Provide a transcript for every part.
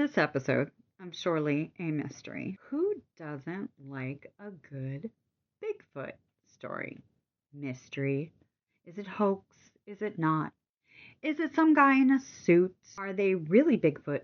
this episode of Surely a Mystery. Who doesn't like a good Bigfoot story? Mystery. Is it hoax? Is it not? Is it some guy in a suit? Are they really Bigfoot?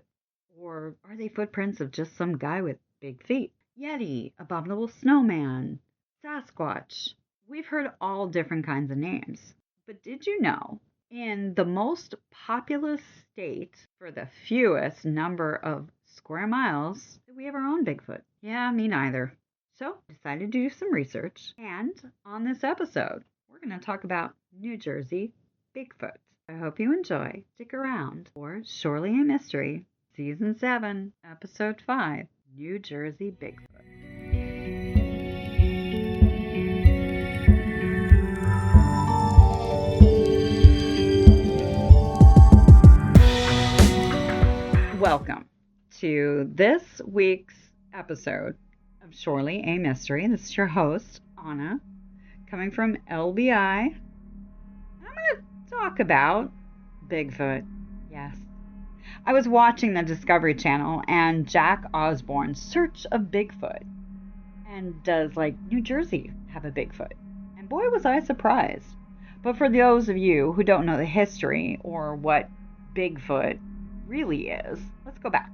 Or are they footprints of just some guy with big feet? Yeti, abominable snowman, Sasquatch. We've heard all different kinds of names. But did you know, in the most populous state for the fewest number of square miles, that we have our own Bigfoot? Yeah, me neither. So I decided to do some research. And on this episode, we're going to talk about New Jersey Bigfoot. I hope you enjoy. Stick around for Surely a Mystery, Season 7, Episode 5, New Jersey Bigfoot. Welcome to this week's episode of Surely a Mystery. This is your host, Anna, coming from LBI. I'm going to talk about Bigfoot. Yes. I was watching the Discovery Channel and Jack Osborne's Search of Bigfoot. And does, New Jersey have a Bigfoot? And boy, was I surprised. But for those of you who don't know the history or what Bigfoot really is, let's go back.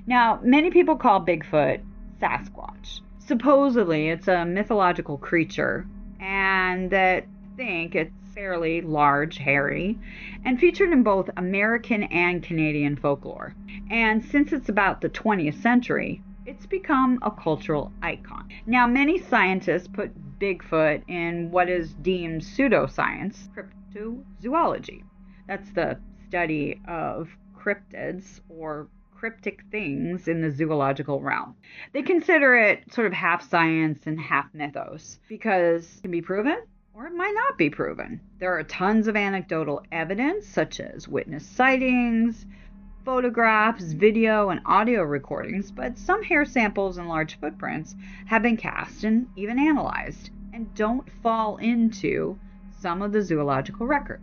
Now, many people call Bigfoot Sasquatch. Supposedly, it's a mythological creature, and that think it's fairly large, hairy, and featured in both American and Canadian folklore. And since it's about the 20th century, it's become a cultural icon. Now, many scientists put Bigfoot in what is deemed pseudoscience, cryptozoology. That's the study of cryptids or cryptic things in the zoological realm. They consider it sort of half science and half mythos because it can be proven or it might not be proven. There are tons of anecdotal evidence such as witness sightings, photographs, video, and audio recordings, but some hair samples and large footprints have been cast and even analyzed and don't fall into some of the zoological record.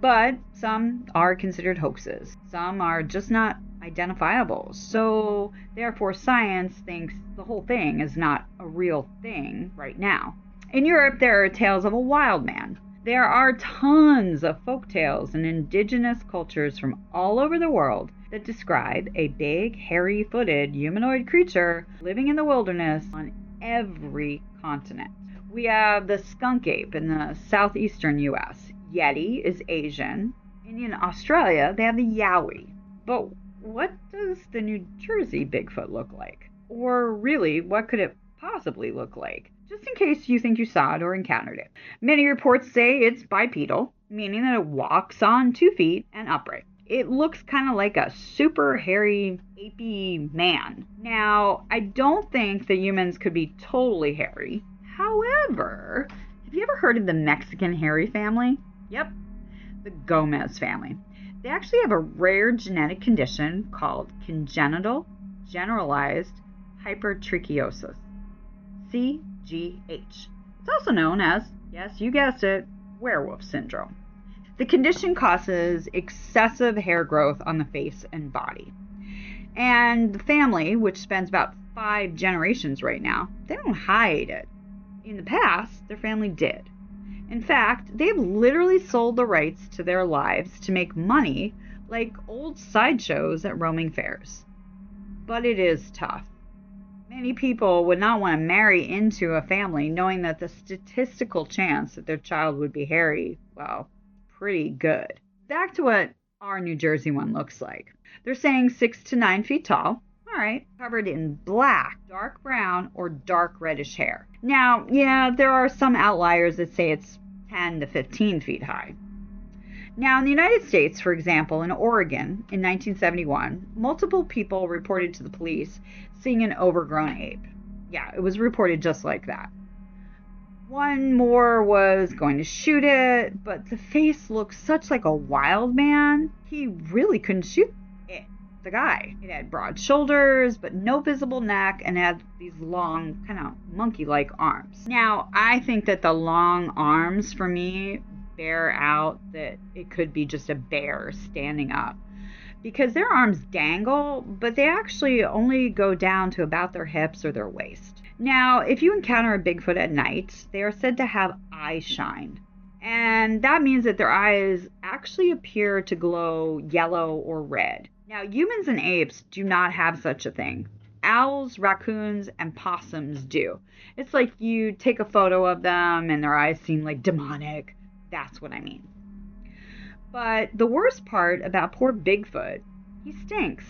But some are considered hoaxes. Some are just not identifiable. So therefore science thinks the whole thing is not a real thing right now. In Europe, there are tales of a wild man. There are tons of folk tales and indigenous cultures from all over the world that describe a big, hairy-footed humanoid creature living in the wilderness on every continent. We have the skunk ape in the southeastern U.S. Yeti is Asian. And in Australia, they have the yowie. But what does the New Jersey Bigfoot look like? Or really, what could it possibly look like? Just in case you think you saw it or encountered it. Many reports say it's bipedal, meaning that it walks on 2 feet and upright. It looks kind of like a super hairy, apey man. Now, I don't think that humans could be totally hairy. However, have you ever heard of the Mexican hairy family? Yep, the Gomez family. They actually have a rare genetic condition called congenital generalized hypertrichosis, CGH. It's also known as, yes, you guessed it, werewolf syndrome. The condition causes excessive hair growth on the face and body. And the family, which spans about 5 generations right now, they don't hide it. In the past, their family did. In fact, they've literally sold the rights to their lives to make money like old sideshows at roaming fairs. But it is tough. Many people would not want to marry into a family knowing that the statistical chance that their child would be hairy, well, pretty good. Back to what our New Jersey one looks like. They're saying 6 to 9 feet tall. All right, covered in black, dark brown, or dark reddish hair. Now, yeah, there are some outliers that say it's 10 to 15 feet high. Now, in the United States, for example, in Oregon in 1971, multiple people reported to the police seeing an overgrown ape. Yeah, it was reported just like that. One more was going to shoot it, but the face looked such like a wild man, he really couldn't shoot the guy. It had broad shoulders, but no visible neck, and had these long, kind of monkey-like arms. Now, I think that the long arms, for me, bear out that it could be just a bear standing up. because their arms dangle, but they actually only go down to about their hips or their waist. Now, if you encounter a Bigfoot at night, they are said to have eye shine. And that means that their eyes actually appear to glow yellow or red. Now, humans and apes do not have such a thing. Owls, raccoons, and possums do. It's like you take a photo of them and their eyes seem like demonic. That's what I mean. But the worst part about poor Bigfoot, he stinks.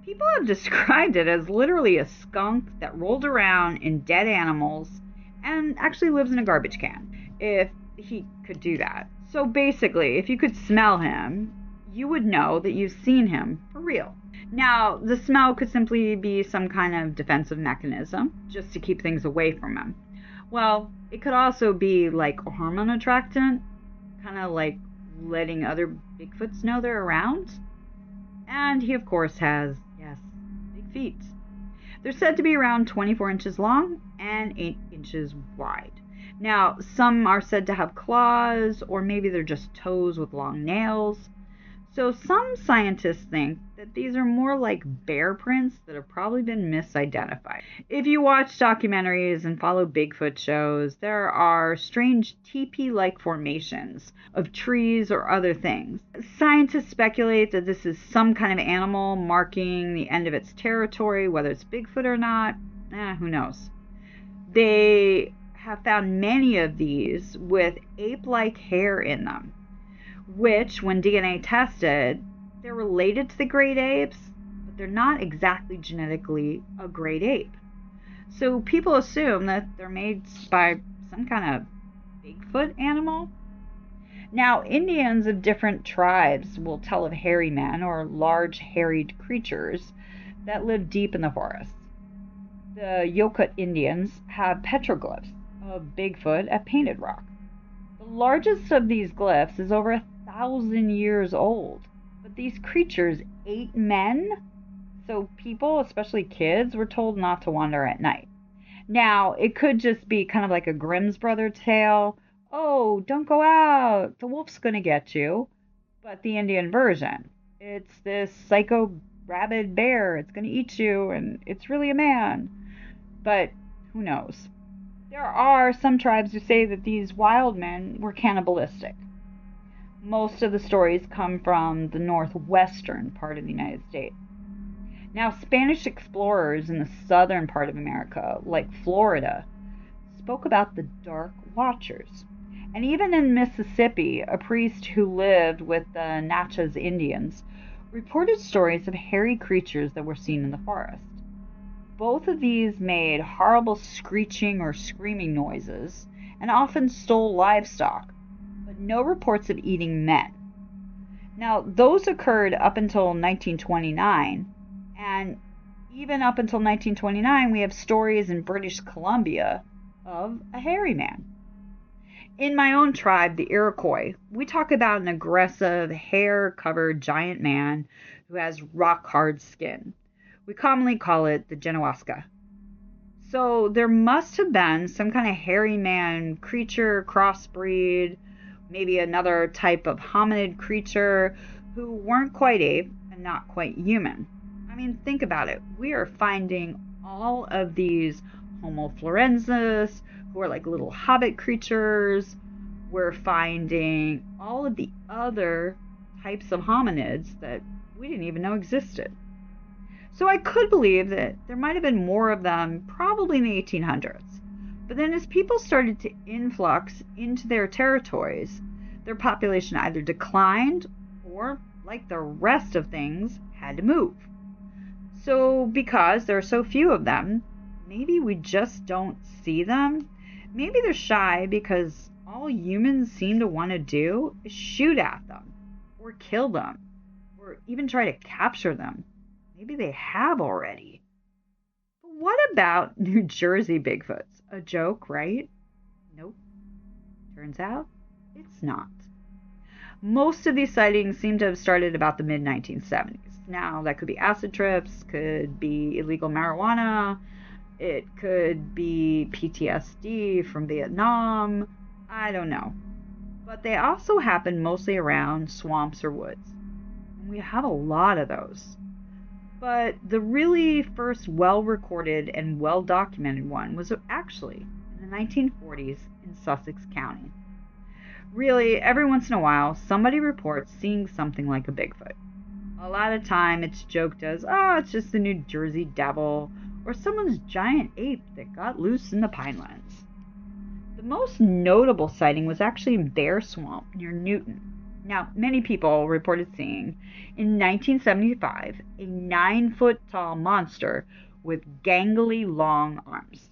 People have described it as literally a skunk that rolled around in dead animals and actually lives in a garbage can, if he could do that. So basically, if you could smell him, you would know that you've seen him for real. Now, the smell could simply be some kind of defensive mechanism just to keep things away from him. Well, it could also be like a hormone attractant, kind of like letting other Bigfoots know they're around. And he, of course, has, yes, big feet. They're said to be around 24 inches long and 8 inches wide. Now, some are said to have claws, or maybe they're just toes with long nails. So some scientists think that these are more like bear prints that have probably been misidentified. If you watch documentaries and follow Bigfoot shows, there are strange teepee-like formations of trees or other things. Scientists speculate that this is some kind of animal marking the end of its territory, whether it's Bigfoot or not, who knows. They have found many of these with ape-like hair in them, which, when DNA tested, they're related to the great apes, but they're not exactly genetically a great ape. So people assume that they're made by some kind of Bigfoot animal. Now, Indians of different tribes will tell of hairy men or large harried creatures that live deep in the forest. The Yokut Indians have petroglyphs of Bigfoot at Painted Rock. The largest of these glyphs is over 1,000 years old, but these creatures ate men, so people, especially kids, were told not to wander at night. Now, it could just be kind of like a Grimm's brother tale. Oh, don't go out, the wolf's gonna get you. But the Indian version, it's this psycho rabid bear, it's gonna eat you, and it's really a man. But who knows? There are some tribes who say that these wild men were cannibalistic. Most of the stories come from the northwestern part of the United States. Now, Spanish explorers in the southern part of America, like Florida, spoke about the Dark Watchers. And even in Mississippi, a priest who lived with the Natchez Indians reported stories of hairy creatures that were seen in the forest. Both of these made horrible screeching or screaming noises and often stole livestock, but no reports of eating men. Now, those occurred up until 1929, and even up until 1929, we have stories in British Columbia of a hairy man. In my own tribe, the Iroquois, we talk about an aggressive, hair-covered giant man who has rock-hard skin. We commonly call it the Genowaska. So there must have been some kind of hairy man creature, crossbreed, maybe another type of hominid creature who weren't quite ape and not quite human. I mean, think about it. We are finding all of these Homo florensis, who are like little hobbit creatures. We're finding all of the other types of hominids that we didn't even know existed. So I could believe that there might have been more of them probably in the 1800s. But then as people started to influx into their territories, their population either declined or, like the rest of things, had to move. So because there are so few of them, maybe we just don't see them. Maybe they're shy because all humans seem to want to do is shoot at them, or kill them, or even try to capture them. Maybe they have already. But what about New Jersey Bigfoots? A joke, right? Nope. Turns out it's not. Most of these sightings seem to have started about the mid-1970s. Now, that could be acid trips, could be illegal marijuana, it could be PTSD from Vietnam, I don't know. But they also happen mostly around swamps or woods. We have a lot of those. But the really first well-recorded and well-documented one was actually in the 1940s in Sussex County. Really, every once in a while, somebody reports seeing something like a Bigfoot. A lot of time it's joked as, oh, it's just the New Jersey devil, or someone's giant ape that got loose in the Pinelands. The most notable sighting was actually in Bear Swamp near Newton. Now, many people reported seeing, in 1975, a 9-foot-tall monster with gangly long arms.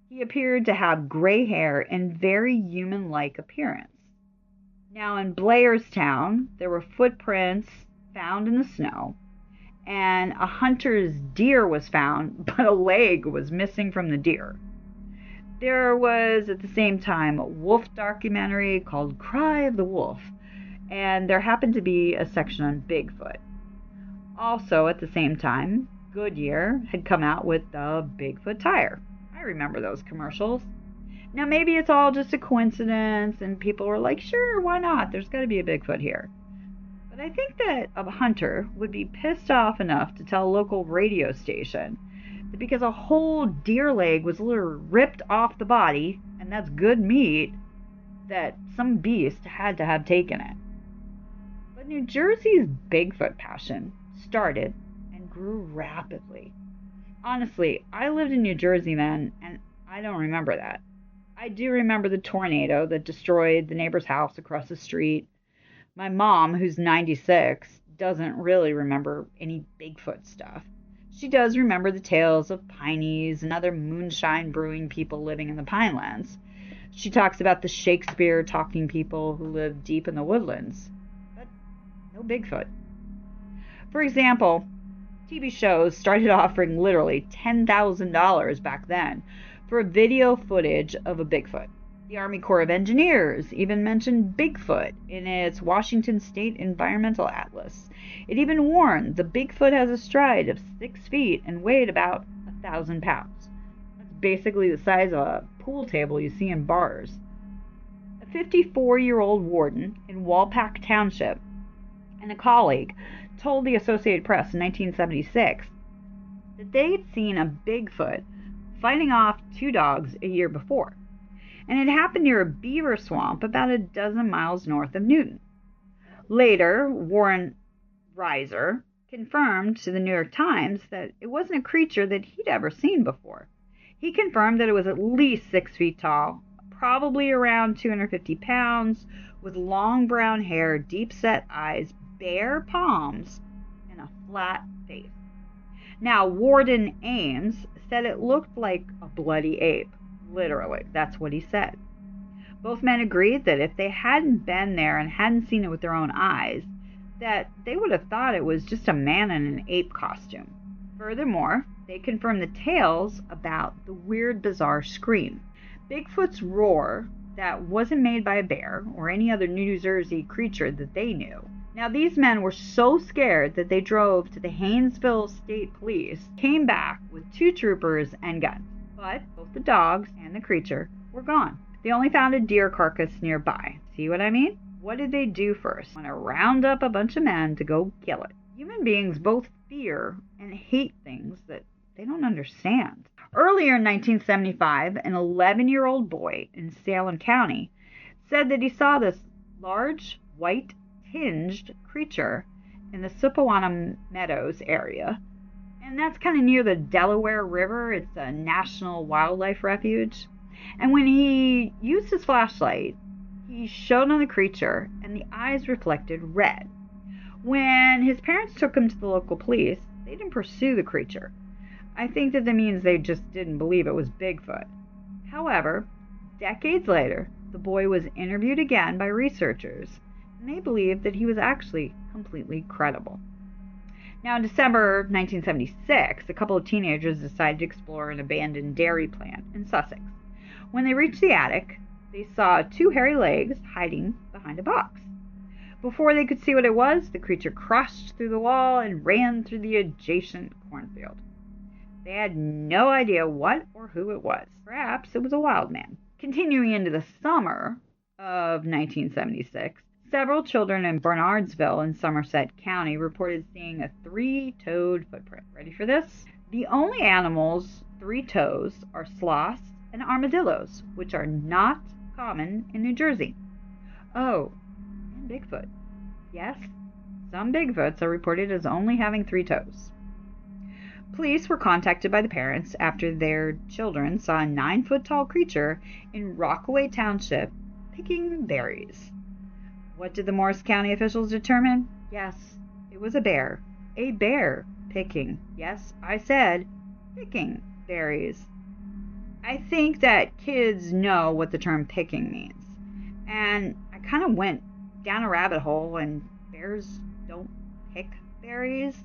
He appeared to have gray hair and very human-like appearance. Now, in Blairstown, there were footprints found in the snow, and a hunter's deer was found, but a leg was missing from the deer. There was, at the same time, a wolf documentary called Cry of the Wolf, and there happened to be a section on Bigfoot. Also, at the same time, Goodyear had come out with the Bigfoot tire. I remember those commercials. Now, maybe it's all just a coincidence, and people were like, sure, why not? There's got to be a Bigfoot here. But I think that a hunter would be pissed off enough to tell a local radio station that because a whole deer leg was literally ripped off the body, and that's good meat, that some beast had to have taken it. But New Jersey's Bigfoot passion started and grew rapidly. Honestly, I lived in New Jersey then, and I don't remember that. I do remember the tornado that destroyed the neighbor's house across the street. My mom, who's 96, doesn't really remember any Bigfoot stuff. She does remember the tales of Pineys and other moonshine brewing people living in the Pinelands. She talks about the Shakespeare talking people who lived deep in the woodlands. But no Bigfoot. For example, TV shows started offering literally $10,000 back then for video footage of a Bigfoot. The Army Corps of Engineers even mentioned Bigfoot in its Washington State Environmental Atlas. It even warned the Bigfoot has a stride of 6 feet and weighed about 1,000 pounds. That's basically the size of a pool table you see in bars. A 54-year-old warden in Walpack Township and a colleague told the Associated Press in 1976 that they'd seen a Bigfoot fighting off 2 dogs a year before, and it happened near a beaver swamp about a dozen miles north of Newton. Later, Warren Reiser confirmed to the New York Times that it wasn't a creature that he'd ever seen before. He confirmed that it was at least 6 feet tall, probably around 250 pounds, with long brown hair, deep-set eyes, bare palms, and a flat face. Now, Warden Ames said it looked like a bloody ape. Literally, that's what he said. Both men agreed that if they hadn't been there and hadn't seen it with their own eyes, that they would have thought it was just a man in an ape costume. Furthermore, they confirmed the tales about the weird, bizarre scream. Bigfoot's roar that wasn't made by a bear or any other New Jersey creature that they knew. Now, these men were so scared that they drove to the Haynesville State Police, came back with 2 troopers and guns. But both the dogs and the creature were gone. They only found a deer carcass nearby. See what I mean? What did they do first? Want to round up a bunch of men to go kill it. Human beings both fear and hate things that they don't understand. Earlier in 1975, an 11-year-old boy in Salem County said that he saw this large, white-tinged creature in the Sippawana Meadows area. And that's kind of near the Delaware River. It's a national wildlife refuge. And when he used his flashlight, he shone on the creature, and the eyes reflected red. When his parents took him to the local police, they didn't pursue the creature. I think that means they just didn't believe it was Bigfoot. However, decades later, the boy was interviewed again by researchers, and they believed that he was actually completely credible. Now, in December 1976, a couple of teenagers decided to explore an abandoned dairy plant in Sussex. When they reached the attic, they saw 2 hairy legs hiding behind a box. Before they could see what it was, the creature crashed through the wall and ran through the adjacent cornfield. They had no idea what or who it was. Perhaps it was a wild man. Continuing into the summer of 1976, Several children in Bernardsville in Somerset County reported seeing a three-toed footprint. Ready for this? The only animals three toes are sloths and armadillos, which are not common in New Jersey. Oh, and Bigfoot. Yes, some Bigfoots are reported as only having three toes. Police were contacted by the parents after their children saw a 9-foot-tall creature in Rockaway Township picking berries. What did the Morris County officials determine? Yes, it was a bear. A bear picking. Yes, I said picking berries. I think that kids know what the term picking means. And I kind of went down a rabbit hole, and bears don't pick berries.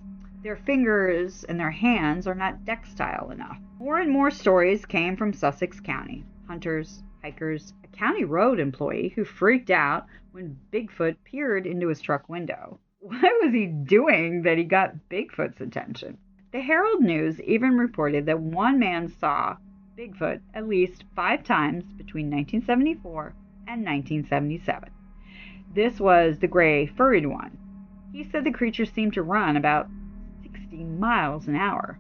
Their fingers and their hands are not textile enough. More and more stories came from Sussex County. Hunters, hikers, a county road employee who freaked out when Bigfoot peered into his truck window. What was he doing that he got Bigfoot's attention? The Herald News even reported that one man saw Bigfoot at least 5 times between 1974 and 1977. This was the gray, furred one. He said the creature seemed to run about 60 miles an hour.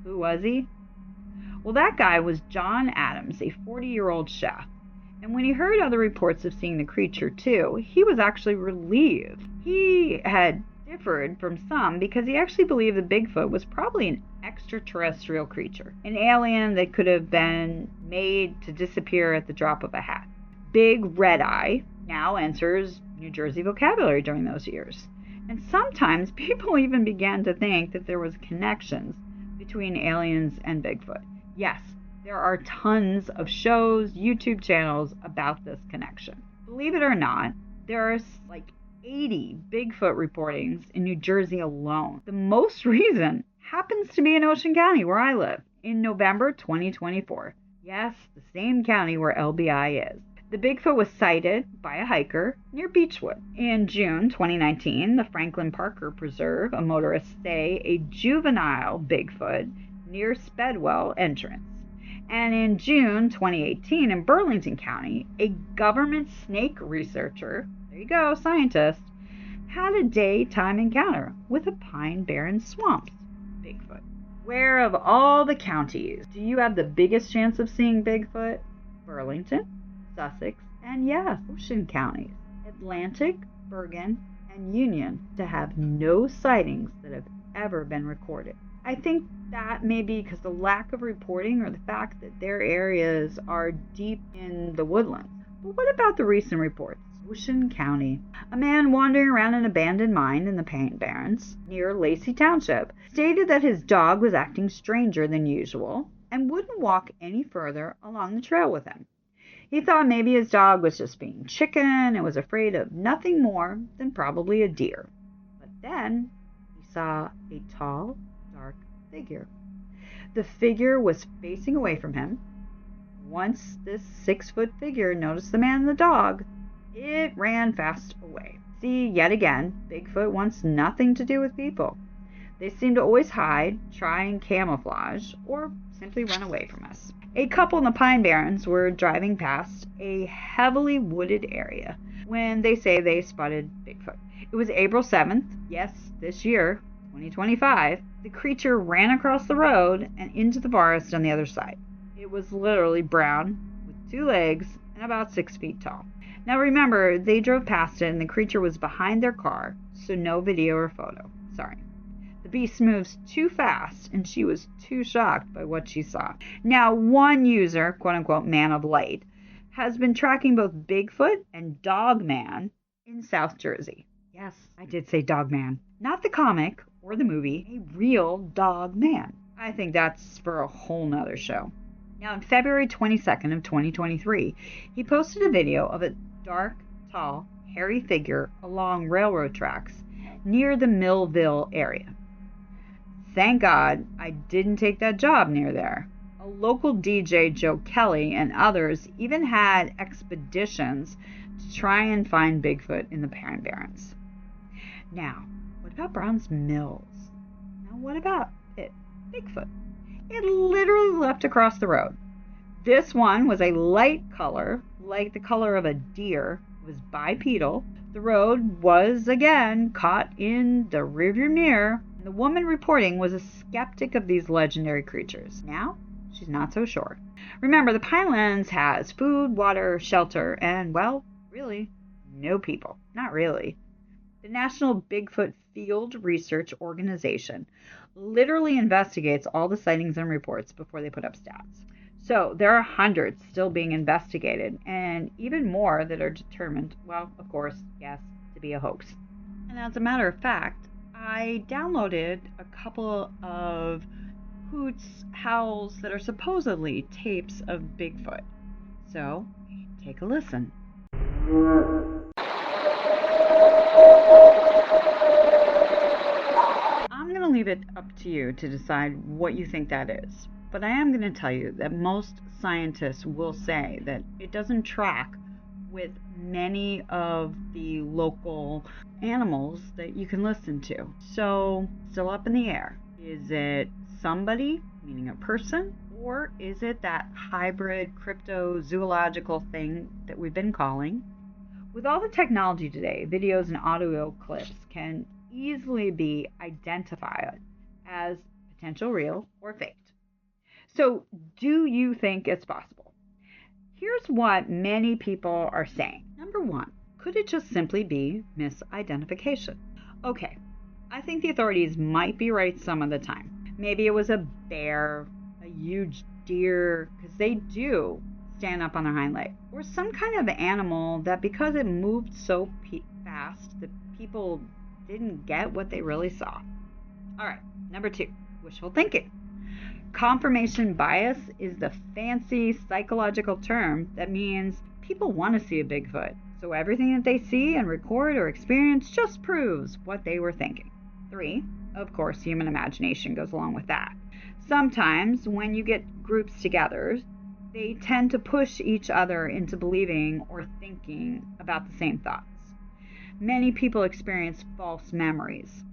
Who was he? Well, that guy was John Adams, a 40-year-old chef. And when he heard other reports of seeing the creature too, he was actually relieved. He had differed from some because he actually believed that Bigfoot was probably an extraterrestrial creature, an alien that could have been made to disappear at the drop of a hat. Big Red Eye now enters New Jersey vocabulary during those years. And sometimes people even began to think that there was connections between aliens and Bigfoot. Yes, there are tons of shows, YouTube channels about this connection. Believe it or not, there are like 80 Bigfoot reportings in New Jersey alone. The most recent happens to be in Ocean County, where I live, in November 2024. Yes, the same county where LBI is. The Bigfoot was sighted by a hiker near Beechwood. In June 2019, the Franklin Parker Preserve, a motorist say a juvenile Bigfoot near Spedwell entrance. And in June 2018, in Burlington County, a government snake researcher, there you go, scientist, had a daytime encounter with a pine barren swamps Bigfoot. Where of all the counties do you have the biggest chance of seeing Bigfoot? Burlington, Sussex, and yes, Ocean counties, Atlantic, Bergen, and Union, to have no sightings that have ever been recorded. I think that may be because the lack of reporting or the fact that their areas are deep in the woodlands. But what about the recent reports? Ocean County. A man wandering around an abandoned mine in the Pine Barrens near Lacey Township stated that his dog was acting stranger than usual and wouldn't walk any further along the trail with him. He thought maybe his dog was just being chicken and was afraid of nothing more than probably a deer. But then he saw a tall, dark figure. The figure was facing away from him. Once this 6-foot figure noticed the man and the dog, it ran fast away. See, yet again, Bigfoot wants nothing to do with people. They seem to always hide, try and camouflage, or simply run away from us. A couple in the Pine Barrens were driving past a heavily wooded area when they say they spotted Bigfoot. It was April 7th, yes, this year, 2025. The creature ran across the road and into the forest on the other side. It was literally brown, with 2 legs, and about 6 feet tall. Now remember, they drove past it and the creature was behind their car, so no video or photo. Sorry. The beast moves too fast, and she was too shocked by what she saw. Now, one user, quote-unquote man of light, has been tracking both Bigfoot and Dogman in South Jersey. Yes, I did say Dogman. Not the comic or the movie, a real dog man. I think that's for a whole nother show. Now, on February 22nd of 2023, he posted a video of a dark, tall, hairy figure along railroad tracks near the Millville area. Thank God I didn't take that job near there. A local DJ, Joe Kelly, and others even had expeditions to try and find Bigfoot in the Pine Barrens. Now, what about Brown's Mills? Now, what about it? Bigfoot. It literally leapt across the road. This one was a light color, like the color of a deer. It was bipedal, The road was again caught in the rearview mirror. The woman reporting was a skeptic of these legendary creatures. Now, she's not so sure. Remember, the Pinelands has food, water, shelter, and, well, really, no people. Not really. The National Bigfoot Field Research Organization literally investigates all the sightings and reports before they put up stats. So there are hundreds still being investigated, and even more that are determined, well, of course, yes, to be a hoax. And as a matter of fact, I downloaded a couple of hoots, howls that are supposedly tapes of Bigfoot. So take a listen. I'm going to leave it up to you to decide what you think that is. But I am going to tell you that most scientists will say that it doesn't track with many of the local animals that you can listen to. So, still up in the air. Is it somebody, meaning a person, or is it that hybrid cryptozoological thing that we've been calling? With all the technology today, videos and audio clips can easily be identified as potential real or faked. So, do you think it's possible? Here's what many people are saying. Number one, could it just simply be misidentification? Okay, I think the authorities might be right some of the time. Maybe it was a bear, a huge deer, because they do stand up on their hind leg, or some kind of animal that because it moved so fast that people didn't get what they really saw. All right, number two, wishful thinking. Confirmation bias is the fancy psychological term that means people want to see a Bigfoot, so everything that they see and record or experience just proves what they were thinking. 3, of course, human imagination goes along with that. Sometimes when you get groups together, they tend to push each other into believing or thinking about the same thoughts. Many people experience false memories,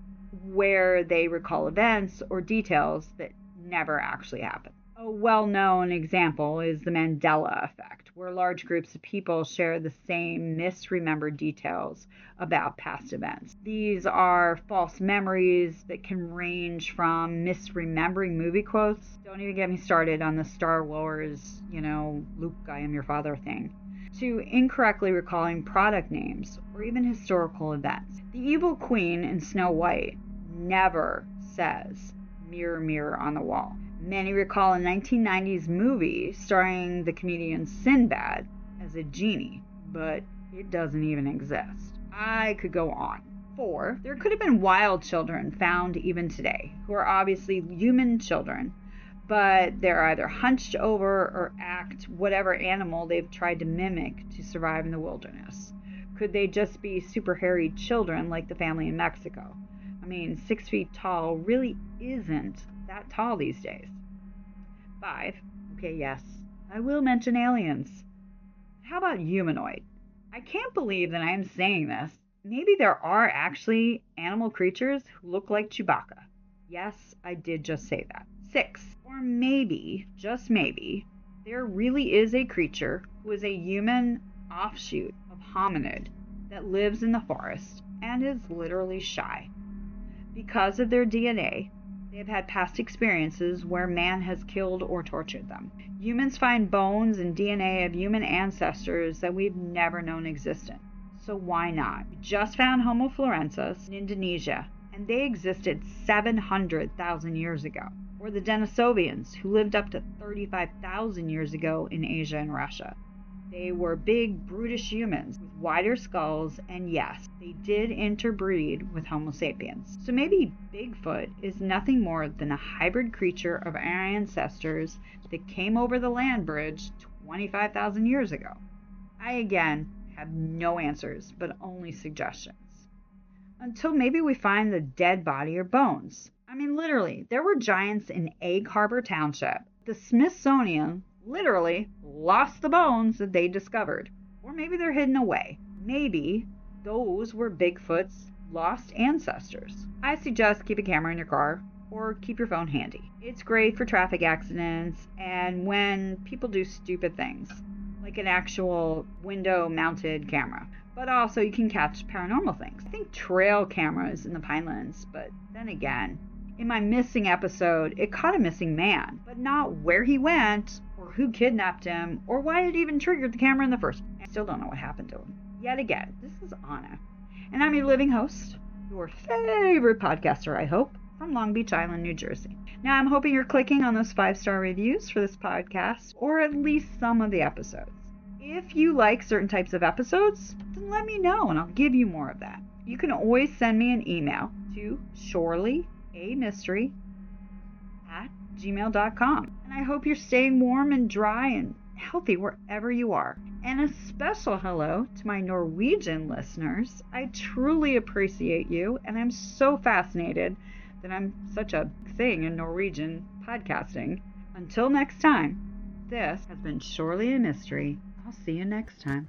where they recall events or details that never actually happened. A well-known example is the Mandela effect, where large groups of people share the same misremembered details about past events. These are false memories that can range from misremembering movie quotes. Don't even get me started on the Star Wars, Luke, I am your father thing, to incorrectly recalling product names or even historical events. The evil queen in Snow White never says, "Mirror, mirror on the wall." Many recall a 1990s movie starring the comedian Sinbad as a genie, but it doesn't even exist. I could go on. 4, there could have been wild children found even today, who are obviously human children, but they're either hunched over or act whatever animal they've tried to mimic to survive in the wilderness. Could they just be super hairy children like the family in Mexico? 6 feet tall really isn't that tall these days. 5, okay, yes, I will mention aliens. How about humanoid? I can't believe that I am saying this. Maybe there are actually animal creatures who look like Chewbacca. Yes, I did just say that. 6, or maybe, just maybe, there really is a creature who is a human offshoot of hominid that lives in the forest and is literally shy. Because of their DNA, they have had past experiences where man has killed or tortured them. Humans find bones and DNA of human ancestors that we've never known existed. So why not? We just found Homo florensis in Indonesia, and they existed 700,000 years ago. Or the Denisovians, who lived up to 35,000 years ago in Asia and Russia. They were big, brutish humans with wider skulls, and yes, they did interbreed with Homo sapiens. So maybe Bigfoot is nothing more than a hybrid creature of our ancestors that came over the land bridge 25,000 years ago. I, again, have no answers, but only suggestions. Until maybe we find the dead body or bones. Literally, there were giants in Egg Harbor Township. The Smithsonian literally lost the bones that they discovered. Or maybe they're hidden away. Maybe those were Bigfoot's lost ancestors. I suggest keep a camera in your car or keep your phone handy. It's great for traffic accidents and when people do stupid things, like an actual window-mounted camera. but also you can catch paranormal things. I think trail cameras in the Pinelands, but then again, in my missing episode, it caught a missing man, but not where he went, or who kidnapped him, or why it even triggered the camera in the first place. I still don't know what happened to him. Yet again, this is Anna, and I'm your living host, your favorite podcaster, I hope, from Long Beach Island, New Jersey. Now, I'm hoping you're clicking on those 5-star reviews for this podcast, or at least some of the episodes. If you like certain types of episodes, then let me know, and I'll give you more of that. You can always send me an email to shoreleyamystery@gmail.com. And I hope you're staying warm and dry and healthy wherever you are. And a special hello to my Norwegian listeners. I truly appreciate you, and I'm so fascinated that I'm such a thing in Norwegian podcasting. Until next time, this has been Surely a Mystery. I'll see you next time.